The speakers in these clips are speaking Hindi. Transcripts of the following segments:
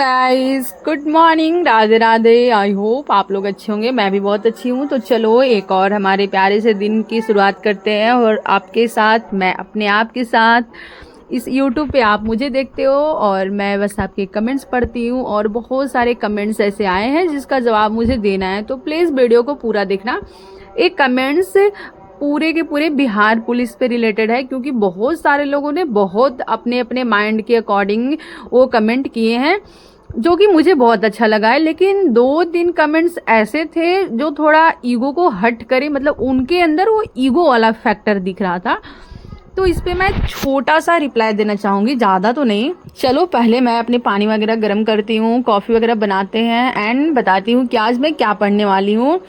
Guys, good morning, Radhe Radhe. I hope आप लोग अच्छे होंगे। मैं भी बहुत अच्छी हूँ। तो चलो एक और हमारे प्यारे से दिन की शुरुआत करते हैं, और आपके साथ मैं अपने आप के साथ। इस YouTube पे आप मुझे देखते हो और मैं बस आपके कमेंट्स पढ़ती हूँ, और बहुत सारे कमेंट्स ऐसे आए हैं जिसका जवाब मुझे देना है। तो प्लीज़ वीडियो को पूरा देखना। एक कमेंट्स पूरे के पूरे बिहार पुलिस पे रिलेटेड है, क्योंकि बहुत सारे लोगों ने बहुत अपने अपने माइंड के अकॉर्डिंग वो कमेंट किए हैं, जो कि मुझे बहुत अच्छा लगा है। लेकिन 2-3 कमेंट्स ऐसे थे जो थोड़ा ईगो को हट करे, मतलब उनके अंदर वो ईगो वाला फैक्टर दिख रहा था। तो इस पे मैं छोटा सा रिप्लाई देना चाहूँगी, ज़्यादा तो नहीं। चलो पहले मैं अपने पानी वगैरह गर्म करती हूँ, कॉफ़ी वगैरह बनाते हैं, एंड बताती हूँ कि आज मैं क्या पढ़ने वाली हूँ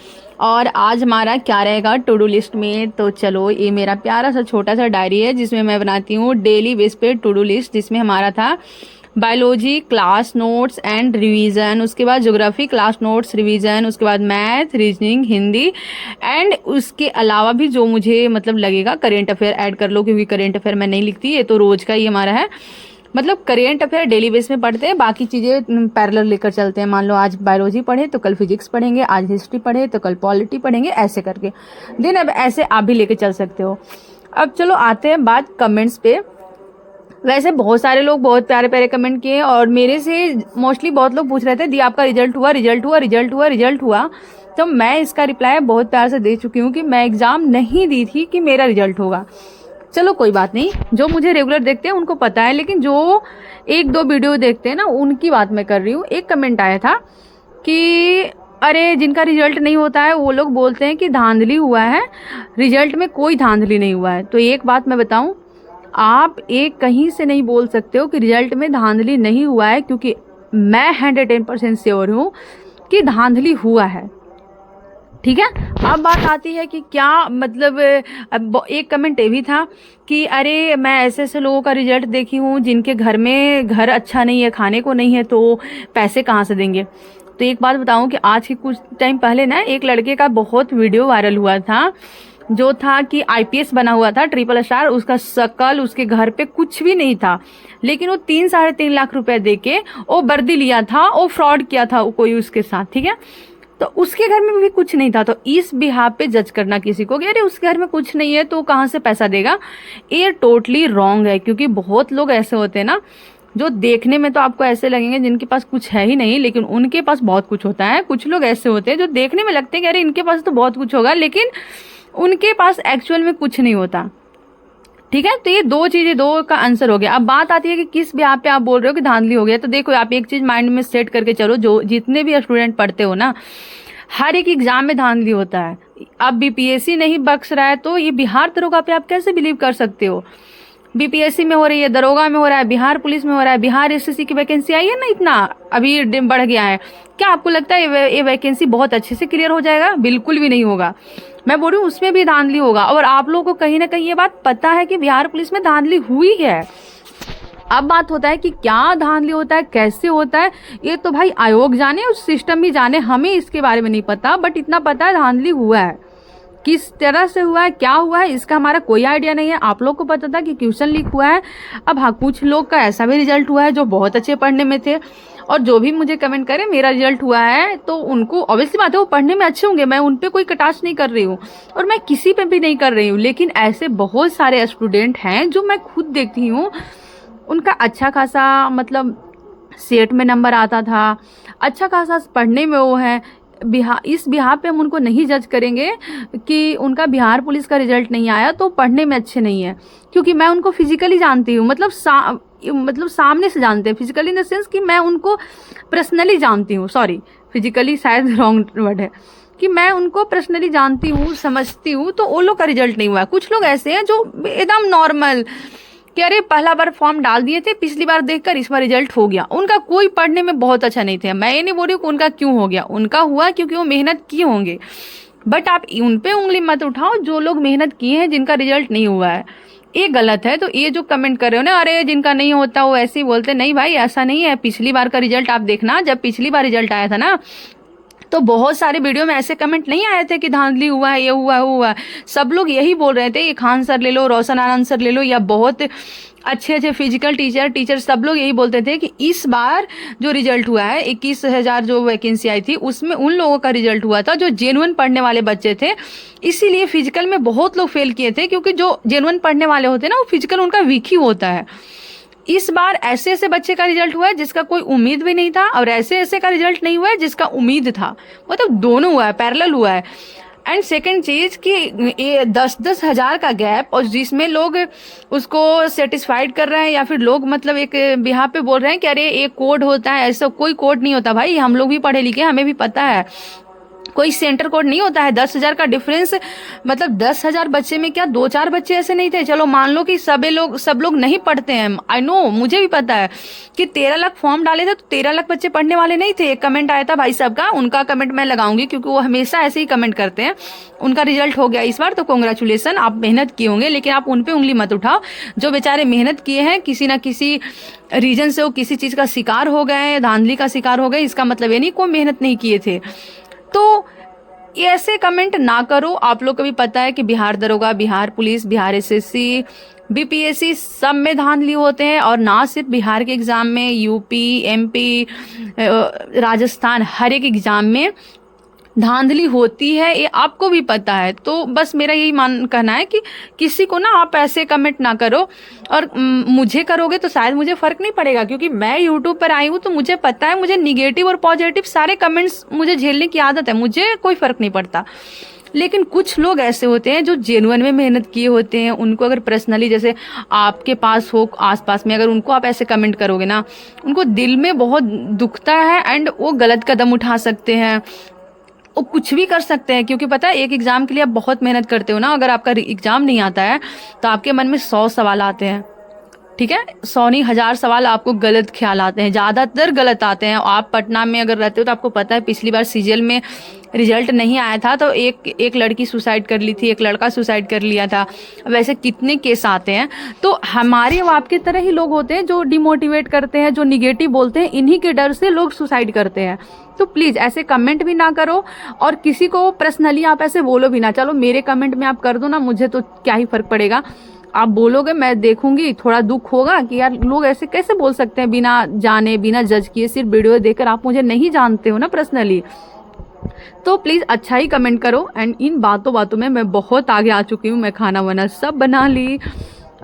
और आज हमारा क्या रहेगा टू डू लिस्ट में। तो चलो, ये मेरा प्यारा सा छोटा सा डायरी है जिसमें मैं बनाती हूँ डेली बेस पे टू डू लिस्ट, जिसमें हमारा था biology class notes and revision, उसके बाद ज्योग्राफी क्लास नोट्स रिवीजन, उसके बाद मैथ, रीजनिंग, हिंदी, एंड उसके अलावा भी जो मुझे मतलब लगेगा करेंट अफेयर ऐड कर लो, क्योंकि करेंट अफेयर मैं नहीं लिखती, ये तो रोज का ही हमारा है। मतलब करेंट अफेयर डेली बेस में पढ़ते हैं, बाकी चीज़ें पैरेलल लेकर चलते हैं। मान लो आज बायोलॉजी पढ़े तो कल फिजिक्स पढ़ेंगे, आज हिस्ट्री पढ़े तो कल पॉलिटी पढ़ेंगे, ऐसे करके दिन। अब ऐसे आप भी लेके चल सकते हो। अब चलो आते हैं बात कमेंट्स पे। वैसे बहुत सारे लोग बहुत प्यारे प्यारे कमेंट किए, और मेरे से मोस्टली बहुत लोग पूछ रहे थे दी आपका रिजल्ट हुआ, रिजल्ट हुआ, रिजल्ट हुआ, रिजल्ट हुआ। तो मैं इसका रिप्लाई बहुत प्यार से दे चुकी हूँ कि मैं एग्ज़ाम नहीं दी थी कि मेरा रिजल्ट होगा। चलो कोई बात नहीं, जो मुझे रेगुलर देखते हैं उनको पता है, लेकिन जो 1-2 वीडियो देखते हैं ना, उनकी बात मैं कर रही हूँ। एक कमेंट आया था कि अरे जिनका रिजल्ट नहीं होता है वो लोग बोलते हैं कि धांधली हुआ है, रिजल्ट में कोई धांधली नहीं हुआ है। तो एक बात मैं बताऊं, आप एक कहीं से नहीं बोल सकते हो कि रिजल्ट में धांधली नहीं हुआ है, क्योंकि मैं 110% श्योर हूँ कि धांधली हुआ है। ठीक है। अब बात आती है कि क्या मतलब, अब एक कमेंट ये भी था कि अरे मैं ऐसे ऐसे लोगों का रिजल्ट देखी हूँ जिनके घर में घर अच्छा नहीं है, खाने को नहीं है, तो पैसे कहाँ से देंगे। तो एक बात बताऊं कि आज के कुछ टाइम पहले ना एक लड़के का बहुत वीडियो वायरल हुआ था, जो था कि आईपीएस बना हुआ था, ट्रिपल स्टार, उसका शकल, उसके घर पे कुछ भी नहीं था, लेकिन वो 3-3.5 लाख रुपए देके वो वर्दी लिया था, वो फ्रॉड किया था कोई उसके साथ। ठीक है। तो उसके घर में भी कुछ नहीं था। तो इस बिहाफ पे जज करना किसी को कि अरे उसके घर में कुछ नहीं है तो कहाँ से पैसा देगा, ये टोटली रॉन्ग है। क्योंकि बहुत लोग ऐसे होते हैं ना, जो देखने में तो आपको ऐसे लगेंगे जिनके पास कुछ है ही नहीं, लेकिन उनके पास बहुत कुछ होता है। कुछ लोग ऐसे होते हैं जो देखने में लगते हैं कि अरे इनके पास तो बहुत कुछ होगा, लेकिन उनके पास एक्चुअल में कुछ नहीं होता। ठीक है। तो ये दो चीजें, दो का आंसर हो गया। अब बात आती है कि किस बिहाफ पे आप बोल रहे हो कि धांधली हो गया। तो देखो, आप एक चीज माइंड में सेट करके चलो, जो जितने भी स्टूडेंट पढ़ते हो ना, हर एक एग्जाम में धांधली होता है। अब बीपीएससी नहीं बख्श रहा है तो ये बिहार दरोगा पे आप कैसे बिलीव कर सकते हो। बीपीएससी में हो रही है, दरोगा में हो रहा है, बिहार पुलिस में हो रहा है, बिहार एसएससी की वैकेंसी आई है ना, इतना अभी बढ़ गया है। क्या आपको लगता है ये वैकेंसी बहुत अच्छे से क्लियर हो जाएगा? बिल्कुल भी नहीं होगा। मैं बोल रही हूँ उसमें भी धांधली होगा, और आप लोगों को कहीं ना कहीं ये बात पता है कि बिहार पुलिस में धांधली हुई है। अब बात होता है कि क्या धांधली होता है, कैसे होता है, ये तो भाई आयोग जाने, उस सिस्टम भी जाने, हमें इसके बारे में नहीं पता। बट इतना पता है धांधली हुआ है। किस तरह से हुआ है, क्या हुआ है, इसका हमारा कोई आइडिया नहीं है। आप लोग को पता था कि क्वेश्चन लीक हुआ है। अब हाँ, कुछ लोग का ऐसा भी रिजल्ट हुआ है जो बहुत अच्छे पढ़ने में थे, और जो भी मुझे कमेंट करे मेरा रिजल्ट हुआ है, तो उनको ऑब्वियसली बात है वो पढ़ने में अच्छे होंगे, मैं उन पे कोई कटाक्ष नहीं कर रही हूँ, और मैं किसी पे भी नहीं कर रही हूँ। लेकिन ऐसे बहुत सारे स्टूडेंट हैं जो मैं खुद देखती हूँ, उनका अच्छा खासा मतलब सेट में नंबर आता था, अच्छा खासा पढ़ने में वो है। इस बिहार पे हम उनको नहीं जज करेंगे कि उनका बिहार पुलिस का रिजल्ट नहीं आया तो पढ़ने में अच्छे नहीं है, क्योंकि मैं उनको फिजिकली जानती हूँ। मतलब सामने से जानते हैं, फिजिकली इन द सेंस कि मैं उनको पर्सनली जानती हूँ। सॉरी, फिजिकली शायद रॉन्ग वर्ड है, कि मैं उनको पर्सनली जानती हूँ, समझती हूँ। तो वो लोग का रिजल्ट नहीं हुआ है। कुछ लोग ऐसे हैं जो एकदम नॉर्मल कि अरे पहला बार फॉर्म डाल दिए थे, पिछली बार देखकर इस बार रिजल्ट हो गया, उनका कोई पढ़ने में बहुत अच्छा नहीं था। मैं ये नहीं बोल रही हूँ कि उनका क्यों हो गया, उनका हुआ क्योंकि वो मेहनत किए होंगे। बट आप उन पे उंगली मत उठाओ जो लोग मेहनत किए हैं, जिनका रिजल्ट नहीं हुआ है। ये गलत है। तो ये जो कमेंट कर रहे हो ना, अरे जिनका नहीं होता वो ऐसे ही बोलते, नहीं भाई ऐसा नहीं है। पिछली बार का रिजल्ट आप देखना, जब पिछली बार रिजल्ट आया था ना, तो बहुत सारे वीडियो में ऐसे कमेंट नहीं आए थे कि धांधली हुआ है, ये हुआ है, हुआ है। सब लोग यही बोल रहे थे कि खान सर ले लो, रोशन आनंद सर ले लो, या बहुत अच्छे अच्छे फिजिकल टीचर सब लोग यही बोलते थे कि इस बार जो रिजल्ट हुआ है 21,000 जो वैकेंसी आई थी उसमें उन लोगों का रिजल्ट हुआ था जो जेन्युइन पढ़ने वाले बच्चे थे। इसीलिए फिजिकल में बहुत लोग फेल किए थे, क्योंकि जो जेन्युइन पढ़ने वाले होते हैं ना वो फिजिकल उनका वीक ही होता है। इस बार ऐसे ऐसे बच्चे का रिजल्ट हुआ है जिसका कोई उम्मीद भी नहीं था, और ऐसे ऐसे का रिजल्ट नहीं हुआ है जिसका उम्मीद था। मतलब दोनों हुआ है, पैरेलल हुआ है। एंड सेकंड चीज कि ये 10-10 हजार का गैप, और जिसमें लोग उसको सेटिस्फाइड कर रहे हैं, या फिर लोग मतलब एक बिहार पे बोल रहे हैं कि अरे एक कोड होता है। ऐसा कोई कोड नहीं होता भाई, हम लोग भी पढ़े लिखे, हमें भी पता है कोई सेंटर कोड नहीं होता है। 10,000 का डिफरेंस, मतलब 10,000 बच्चे में क्या 2-4 बच्चे ऐसे नहीं थे। चलो मान लो कि सब लोग नहीं पढ़ते हैं, आई नो, मुझे भी पता है कि 13 लाख फॉर्म डाले थे तो 13 लाख बच्चे पढ़ने वाले नहीं थे। एक कमेंट आया था भाई साहब का, उनका कमेंट मैं लगाऊंगी क्योंकि वो हमेशा ऐसे ही कमेंट करते हैं। उनका रिजल्ट हो गया इस बार, तो कॉन्ग्रेचुलेसन, आप मेहनत किए होंगे, लेकिन आप उन पे उंगली मत उठाओ। जो बेचारे मेहनत किए हैं, किसी ना किसी रीजन से वो किसी चीज का शिकार हो गए, धांधली का शिकार हो गए, इसका मतलब ये नहीं कोई मेहनत नहीं किए थे। तो ये ऐसे कमेंट ना करो। आप लोग को भी पता है कि बिहार दरोगा, Bihar police, Bihar SSC, BPSC सब में धांधली होते हैं, और ना सिर्फ बिहार के एग्जाम में, यूपी, एमपी, राजस्थान, हर एक एग्जाम में धांधली होती है, ये आपको भी पता है। तो बस मेरा यही कहना है कि किसी को ना आप ऐसे कमेंट ना करो, और मुझे करोगे तो शायद मुझे फर्क नहीं पड़ेगा, क्योंकि मैं यूट्यूब पर आई हूँ तो मुझे पता है, मुझे निगेटिव और पॉजिटिव सारे कमेंट्स मुझे झेलने की आदत है, मुझे कोई फर्क नहीं पड़ता। लेकिन कुछ लोग ऐसे होते हैं जो जेन्युइन में मेहनत किए होते हैं, उनको अगर पर्सनली जैसे आपके पास हो, आसपास में, अगर उनको आप ऐसे कमेंट करोगे ना, उनको दिल में बहुत दुखता है, एंड वो गलत कदम उठा सकते हैं, वो कुछ भी कर सकते हैं। क्योंकि पता है एक एग्जाम के लिए आप बहुत मेहनत करते हो ना, अगर आपका एग्जाम नहीं आता है तो आपके मन में 100 सवाल आते हैं, ठीक है, 100 नहीं 1000 सवाल आपको गलत ख्याल आते हैं, ज्यादातर गलत आते हैं। आप पटना में अगर रहते हो तो आपको पता है पिछली बार सीजीएल में रिजल्ट नहीं आया था तो एक लड़की सुसाइड कर ली थी, एक लड़का सुसाइड कर लिया था। वैसे कितने केस आते हैं। तो हमारे वो आपके तरह ही लोग होते हैं जो डिमोटिवेट करते हैं, जो निगेटिव बोलते हैं, इन्हीं के डर से लोग सुसाइड करते हैं। तो प्लीज़ ऐसे कमेंट भी ना करो, और किसी को पर्सनली आप ऐसे बोलो भी ना। चलो मेरे कमेंट में आप कर दो ना, मुझे तो क्या ही फर्क पड़ेगा, आप बोलोगे मैं देखूंगी, थोड़ा दुख होगा कि यार लोग ऐसे कैसे बोल सकते हैं बिना जाने, बिना जज किए, सिर्फ वीडियो देखकर। आप मुझे नहीं जानते हो ना पर्सनली, तो प्लीज़ अच्छा ही कमेंट करो। एंड इन बातों में मैं बहुत आगे आ चुकी हूँ, मैं खाना वाना सब बना ली,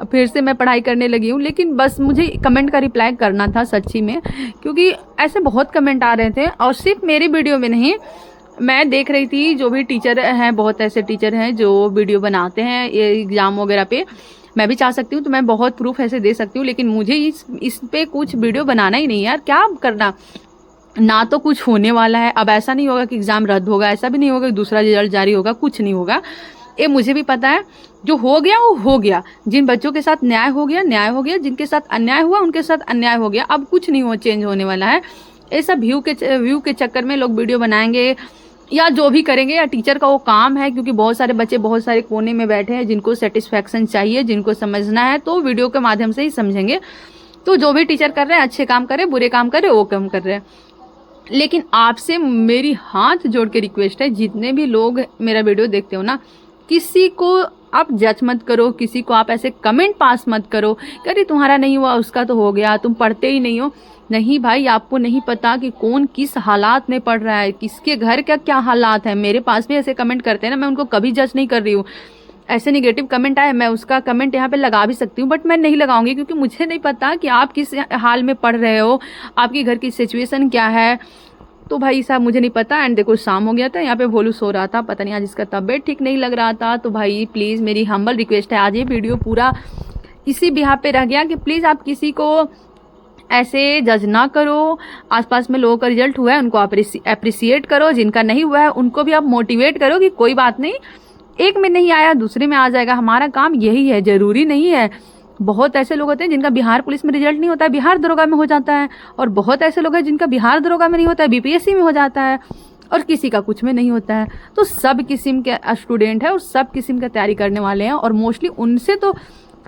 फिर से मैं पढ़ाई करने लगी हूँ। लेकिन बस मुझे कमेंट का रिप्लाई करना था सच्ची में, क्योंकि ऐसे बहुत कमेंट आ रहे थे, और सिर्फ मेरी वीडियो में नहीं, मैं देख रही थी जो भी टीचर हैं, बहुत ऐसे टीचर हैं जो वीडियो बनाते हैं ये एग्ज़ाम वगैरह पे। मैं भी चाह सकती हूँ तो मैं बहुत प्रूफ ऐसे दे सकती हूँ, लेकिन मुझे इस पे कुछ वीडियो बनाना ही नहीं यार, क्या करना, ना तो कुछ होने वाला है। अब ऐसा नहीं होगा कि एग्ज़ाम रद्द होगा, ऐसा भी नहीं होगा कि दूसरा रिजल्ट जारी होगा, कुछ नहीं होगा। ये मुझे भी पता है, जो हो गया वो हो गया। जिन बच्चों के साथ न्याय हो गया न्याय हो गया, जिनके साथ अन्याय हुआ उनके साथ अन्याय हो गया। अब कुछ नहीं चेंज होने वाला है। ये सब व्यू के चक्कर में लोग वीडियो बनाएंगे या जो भी करेंगे, या टीचर का वो काम है, क्योंकि बहुत सारे बच्चे बहुत सारे कोने में बैठे हैं जिनको सेटिस्फैक्शन चाहिए, जिनको समझना है, तो वीडियो के माध्यम से ही समझेंगे। तो जो भी टीचर कर रहे हैं, अच्छे काम करे, बुरे काम करे, वो काम कर रहे हैं। लेकिन आपसे मेरी हाथ जोड़ के रिक्वेस्ट है, जितने भी लोग मेरा वीडियो देखते हो ना, किसी को आप जज मत करो, किसी को आप ऐसे कमेंट पास मत करो कि अरे तुम्हारा नहीं हुआ उसका तो हो गया, तुम पढ़ते ही नहीं हो। नहीं भाई, आपको नहीं पता कि कौन किस हालात में पढ़ रहा है, किसके घर का क्या हालात है। मेरे पास भी ऐसे कमेंट करते हैं ना, मैं उनको कभी जज नहीं कर रही हूँ। ऐसे निगेटिव कमेंट आए, मैं उसका कमेंट यहाँ पे लगा भी सकती हूँ, बट मैं नहीं लगाऊंगी, क्योंकि मुझे नहीं पता कि आप किस हाल में पढ़ रहे हो, आपकी घर की सिचुएशन क्या है। तो भाई साहब मुझे नहीं पता। एंड देखो शाम हो गया था, यहाँ पे भोलू सो रहा था, पता नहीं आज इसका तबीयत ठीक नहीं लग रहा था। तो भाई प्लीज़ मेरी हम्बल रिक्वेस्ट है, आज ये वीडियो पूरा इसी बिहार पे रह गया कि प्लीज़ आप किसी को ऐसे जज ना करो। आसपास में लोगों का रिजल्ट हुआ है उनको आप अप्रिसिएट करो, जिनका नहीं हुआ है उनको भी आप मोटिवेट करो कि कोई बात नहीं, एक में नहीं आया दूसरे में आ जाएगा। हमारा काम यही है, ज़रूरी नहीं है। बहुत ऐसे लोग होते हैं जिनका बिहार पुलिस में रिजल्ट नहीं होता है, बिहार दरोगा में हो जाता है, और बहुत ऐसे लोग हैं जिनका बिहार दरोगा में नहीं होता है, बीपीएससी में हो जाता है, और किसी का कुछ में नहीं होता है। तो सब किस्म के स्टूडेंट है और सब किस्म का तैयारी करने वाले हैं, और मोस्टली उनसे तो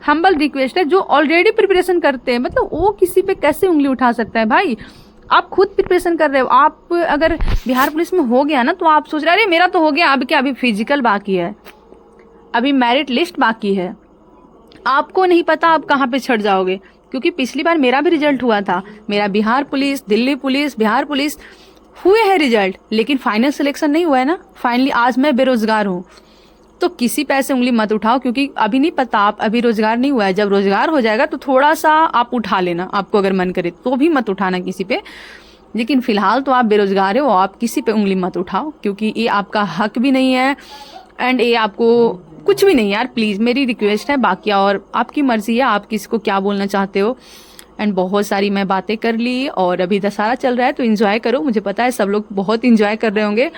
हम्बल रिक्वेस्ट है जो ऑलरेडी प्रिपरेशन करते हैं। मतलब वो किसी पे कैसे उंगली उठा सकता है भाई। आप खुद प्रिपरेशन कर रहे हो। आप अगर बिहार पुलिस में हो गया ना तो आप सोच रहे अरे मेरा तो हो गया, अभी क्या, अभी फिजिकल बाकी है, अभी मेरिट लिस्ट बाकी है। आपको नहीं पता आप कहाँ पे छट जाओगे, क्योंकि पिछली बार मेरा भी रिजल्ट हुआ था, मेरा Bihar police, Delhi police, Bihar police हुए हैं रिजल्ट, लेकिन फाइनल सिलेक्शन नहीं हुआ है ना। फाइनली आज मैं बेरोजगार हूँ। तो किसी पे ऐसे उंगली मत उठाओ, क्योंकि अभी नहीं पता, आप अभी रोजगार नहीं हुआ है, जब रोजगार हो जाएगा तो थोड़ा सा आप उठा लेना, आपको अगर मन करे तो भी मत उठाना किसी पे। लेकिन फिलहाल तो आप बेरोजगार हो, आप किसी पे उंगली मत उठाओ, क्योंकि ये आपका हक भी नहीं है एंड ये आपको कुछ भी नहीं। यार प्लीज़ मेरी रिक्वेस्ट है, बाकी और आपकी मर्जी है, आप किसी को क्या बोलना चाहते हो। एंड बहुत सारी मैं बातें कर ली, और अभी दशहरा चल रहा है तो इन्जॉय करो। मुझे पता है सब लोग बहुत इन्जॉय कर रहे होंगे।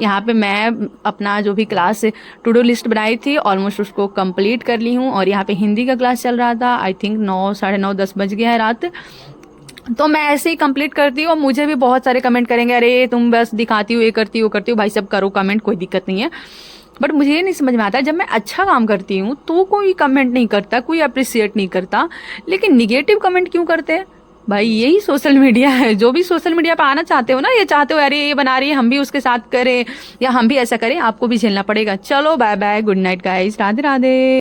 यहाँ पे मैं अपना जो भी क्लास टू डू लिस्ट बनाई थी ऑलमोस्ट उसको कंप्लीट कर ली हूँ, और यहाँ पे हिंदी का क्लास चल रहा था। आई थिंक 9, साढ़े 9, 10 बज गया है रात, तो मैं ऐसे ही कंप्लीट करती हूँ। और मुझे भी बहुत सारे कमेंट करेंगे, अरे तुम बस दिखाती हो, ये करती हो, वो करती हो। भाई सब करो कमेंट, कोई दिक्कत नहीं है। बट मुझे ये नहीं समझ में आता, जब मैं अच्छा काम करती हूँ तो कोई कमेंट नहीं करता, कोई अप्रिशिएट नहीं करता, लेकिन निगेटिव कमेंट क्यों करते हैं। भाई यही सोशल मीडिया है। जो भी सोशल मीडिया पे आना चाहते हो ना, ये चाहते हो अरे ये बना रही है हम भी उसके साथ करें, या हम भी ऐसा करें, आपको भी झेलना पड़ेगा। चलो bye bye, good night guys, Radhe Radhe.